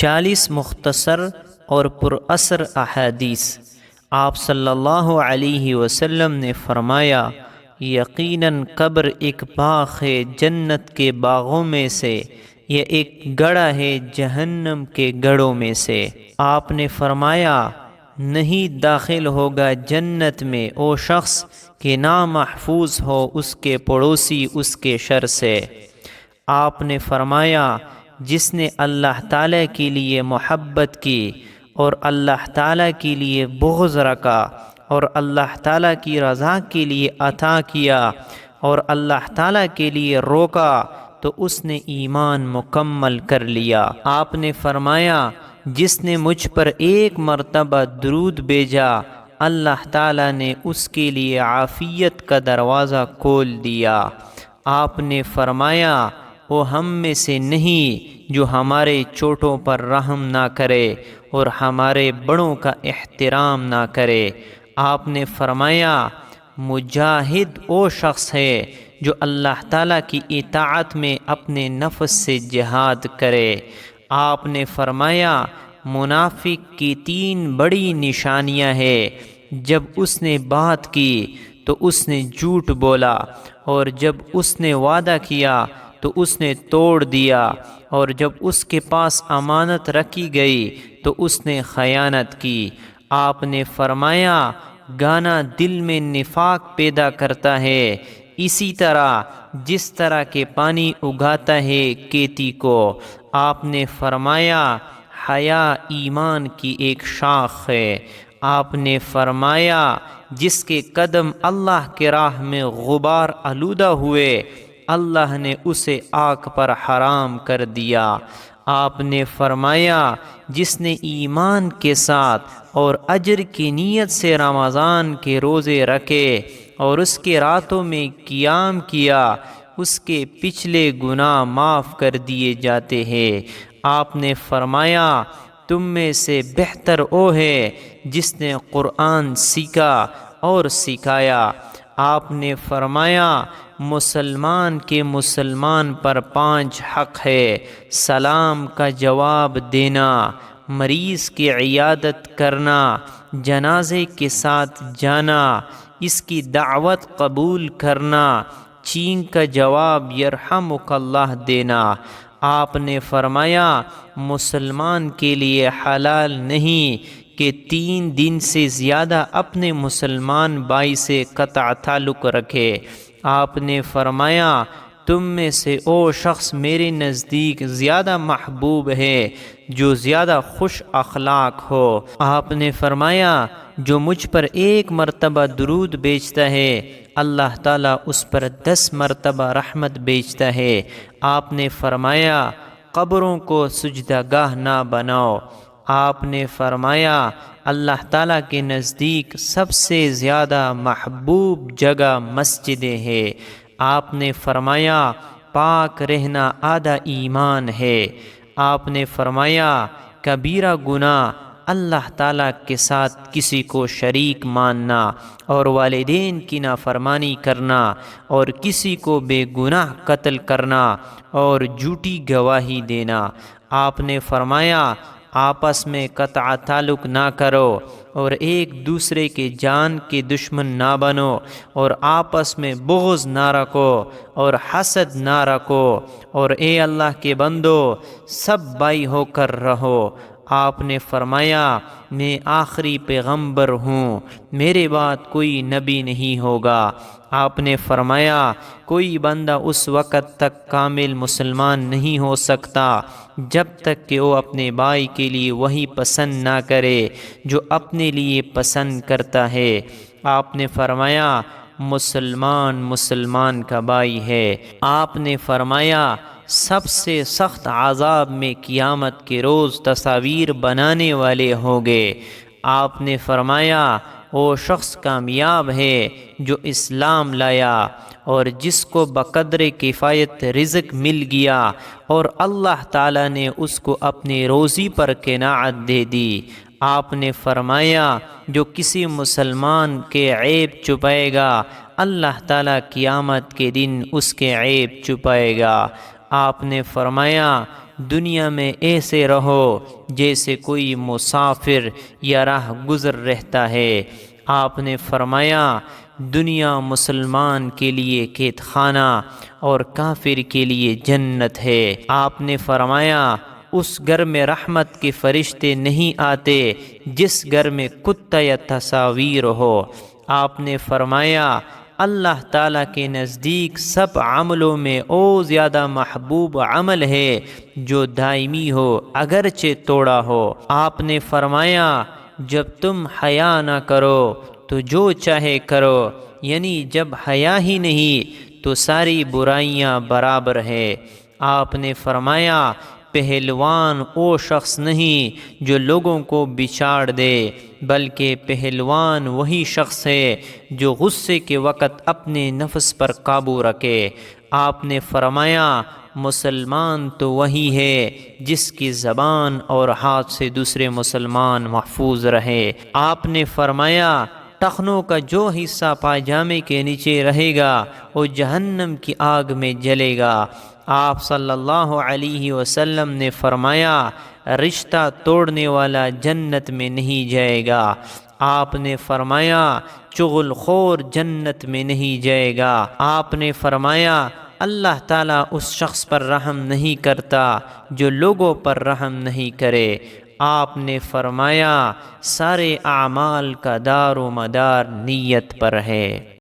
40 مختصر اور پر اثر احادیث۔ آپ صلی اللہ علیہ وسلم نے فرمایا، یقیناً قبر ایک باغ ہے جنت کے باغوں میں سے، یہ ایک گڑھا ہے جہنم کے گڑھوں میں سے۔ آپ نے فرمایا، نہیں داخل ہوگا جنت میں وہ شخص کہ نامحفوظ ہو اس کے پڑوسی اس کے شر سے۔ آپ نے فرمایا، جس نے اللہ تعالیٰ کے لیے محبت کی اور اللہ تعالیٰ کے لیے بغض رکھا اور اللہ تعالیٰ کی رضا کے لیے عطا کیا اور اللہ تعالیٰ کے لیے روکا تو اس نے ایمان مکمل کر لیا۔ آپ نے فرمایا، جس نے مجھ پر ایک مرتبہ درود بھیجا اللہ تعالیٰ نے اس کے لیے عافیت کا دروازہ کھول دیا۔ آپ نے فرمایا، وہ ہم میں سے نہیں جو ہمارے چھوٹوں پر رحم نہ کرے اور ہمارے بڑوں کا احترام نہ کرے۔ آپ نے فرمایا، مجاہد وہ شخص ہے جو اللہ تعالیٰ کی اطاعت میں اپنے نفس سے جہاد کرے۔ آپ نے فرمایا، منافق کی 3 بڑی نشانیاں ہیں، جب اس نے بات کی تو اس نے جھوٹ بولا، اور جب اس نے وعدہ کیا تو اس نے توڑ دیا، اور جب اس کے پاس امانت رکھی گئی تو اس نے خیانت کی۔ آپ نے فرمایا، گانا دل میں نفاق پیدا کرتا ہے، اسی طرح جس طرح کے پانی اگاتا ہے کھیتی کو۔ آپ نے فرمایا، حیا ایمان کی ایک شاخ ہے۔ آپ نے فرمایا، جس کے قدم اللہ کے راہ میں غبار آلودہ ہوئے اللہ نے اسے آگ پر حرام کر دیا۔ آپ نے فرمایا، جس نے ایمان کے ساتھ اور اجر کی نیت سے رمضان کے روزے رکھے اور اس کے راتوں میں قیام کیا اس کے پچھلے گناہ معاف کر دیے جاتے ہیں۔ آپ نے فرمایا، تم میں سے بہتر وہ ہے جس نے قرآن سیکھا اور سکھایا۔ آپ نے فرمایا، مسلمان کے مسلمان پر 5 حق ہے: سلام کا جواب دینا، مریض کی عیادت کرنا، جنازے کے ساتھ جانا، اس کی دعوت قبول کرنا، چھینک کا جواب یرحمک اللہ دینا۔ آپ نے فرمایا، مسلمان کے لیے حلال نہیں کہ 3 دن سے زیادہ اپنے مسلمان بھائی سے قطع تعلق رکھے۔ آپ نے فرمایا، تم میں سے وہ شخص میرے نزدیک زیادہ محبوب ہے جو زیادہ خوش اخلاق ہو۔ آپ نے فرمایا، جو مجھ پر 1 مرتبہ درود بھیجتا ہے اللہ تعالیٰ اس پر 10 مرتبہ رحمت بھیجتا ہے۔ آپ نے فرمایا، قبروں کو سجدہ گاہ نہ بناؤ۔ آپ نے فرمایا، اللہ تعالیٰ کے نزدیک سب سے زیادہ محبوب جگہ مسجدیں ہے۔ آپ نے فرمایا، پاک رہنا آدھا ایمان ہے۔ آپ نے فرمایا، کبیرہ گناہ اللہ تعالیٰ کے ساتھ کسی کو شریک ماننا اور والدین کی نافرمانی کرنا اور کسی کو بے گناہ قتل کرنا اور جھوٹی گواہی دینا۔ آپ نے فرمایا، آپس میں قطع تعلق نہ کرو اور ایک دوسرے کے جان کے دشمن نہ بنو اور آپس میں بغض نہ رکھو اور حسد نہ رکھو، اور اے اللہ کے بندو سب بھائی ہو کر رہو۔ آپ نے فرمایا، میں آخری پیغمبر ہوں، میرے بعد کوئی نبی نہیں ہوگا۔ آپ نے فرمایا، کوئی بندہ اس وقت تک کامل مسلمان نہیں ہو سکتا جب تک کہ وہ اپنے بھائی کے لیے وہی پسند نہ کرے جو اپنے لیے پسند کرتا ہے۔ آپ نے فرمایا، مسلمان مسلمان کا بھائی ہے۔ آپ نے فرمایا، سب سے سخت عذاب میں قیامت کے روز تصاویر بنانے والے ہوں گے۔ آپ نے فرمایا، وہ شخص کامیاب ہے جو اسلام لایا اور جس کو بقدر کفایت رزق مل گیا اور اللہ تعالیٰ نے اس کو اپنی روزی پر قناعت دے دی۔ آپ نے فرمایا، جو کسی مسلمان کے عیب چھپائے گا اللہ تعالیٰ قیامت کے دن اس کے عیب چھپائے گا۔ آپ نے فرمایا، دنیا میں ایسے رہو جیسے کوئی مسافر یا راہ گزر رہتا ہے۔ آپ نے فرمایا دنیا مسلمان کے لیے قید خانہ اور کافر کے لیے جنت ہے۔ آپ نے فرمایا اس گھر میں رحمت کے فرشتے نہیں آتے جس گھر میں کتا یا تصاویر ہو۔ آپ نے فرمایا اللہ تعالیٰ کے نزدیک سب عملوں میں او زیادہ محبوب عمل ہے جو دائمی ہو اگرچہ توڑا ہو۔ آپ نے فرمایا جب تم حیا نہ کرو تو جو چاہے کرو، یعنی جب حیا ہی نہیں تو ساری برائیاں برابر ہے۔ آپ نے فرمایا پہلوان وہ شخص نہیں جو لوگوں کو بچاڑ دے، بلکہ پہلوان وہی شخص ہے جو غصے کے وقت اپنے نفس پر قابو رکھے۔ آپ نے فرمایا مسلمان تو وہی ہے جس کی زبان اور ہاتھ سے دوسرے مسلمان محفوظ رہے۔ آپ نے فرمایا ٹخنوں کا جو حصہ پاجامے کے نیچے رہے گا وہ جہنم کی آگ میں جلے گا۔ آپ صلی اللہ علیہ وسلم نے فرمایا رشتہ توڑنے والا جنت میں نہیں جائے گا۔ آپ نے فرمایا چغل خور جنت میں نہیں جائے گا۔ آپ نے فرمایا اللہ تعالیٰ اس شخص پر رحم نہیں کرتا جو لوگوں پر رحم نہیں کرے۔ آپ نے فرمایا سارے اعمال کا دار و مدار نیت پر ہے۔